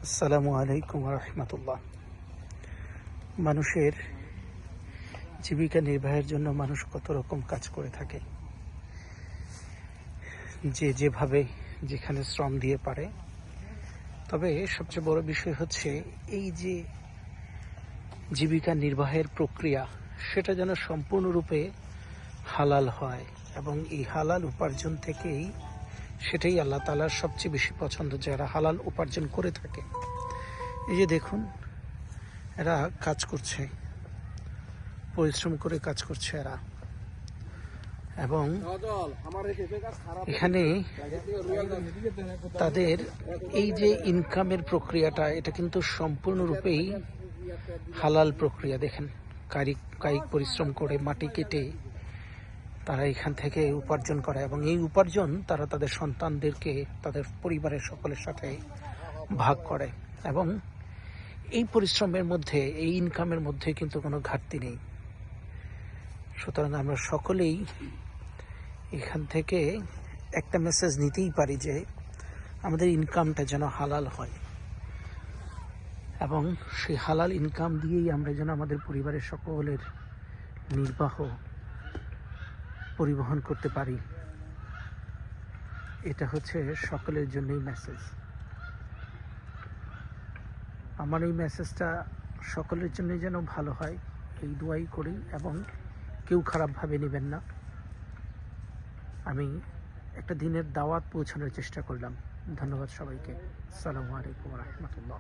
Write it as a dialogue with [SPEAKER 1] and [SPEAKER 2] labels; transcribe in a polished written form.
[SPEAKER 1] আসসালামু আলাইকুম রহমতুল্লাহ। মানুষের জীবিকা নির্বাহের জন্য মানুষ কত রকম কাজ করে থাকে, যে যেভাবে যেখানে শ্রম দিয়ে পারে। তবে সবচেয়ে বড় বিষয় হচ্ছে এই যে জীবিকা নির্বাহের প্রক্রিয়া, সেটা যেন সম্পূর্ণরূপে হালাল হয়, এবং এই হালাল উপার্জন থেকেই, সেটাই আল্লাহ তাআলার সবচেয়ে বেশি পছন্দ, যারা হালাল উপার্জন করে থাকে। এই যে দেখুন, এরা কাজ করছে, পরিশ্রম করে কাজ করছে এরা, এবং এখানে তাদের এই যে ইনকামের প্রক্রিয়াটা, এটা কিন্তু সম্পূর্ণরূপেই হালাল প্রক্রিয়া। দেখেন, কায়িক পরিশ্রম করে মাটি কেটে তারা এখান থেকে উপার্জন করে, এবং এই উপার্জন তারা তাদের সন্তানদেরকে, তাদের পরিবারের সকলের সাথে ভাগ করে। এবং এই পরিশ্রমের মধ্যে, এই ইনকামের মধ্যে কিন্তু কোনো ঘাটতি নেই। সুতরাং আমরা সকলেই এখান থেকে একটা মেসেজ নিতেই পারি যে আমাদের ইনকামটা যেন হালাল হয়, এবং সেই হালাল ইনকাম দিয়েই আমরা যেন আমাদের পরিবারের সকলের নির্বাহ পরিবহন করতে পারি। এটা হচ্ছে সকলের জন্যই মেসেজ। আমার এই মেসেজটা সকলের জন্যই যেন ভালো হয়, এই দোয়াই করি, এবং কেউ খারাপভাবে নেবেন না। আমি একটা দিনের দাওয়াত পৌঁছানোর চেষ্টা করলাম। ধন্যবাদ সবাইকে। আসসালামু আলাইকুম রহমতুল্লাহ।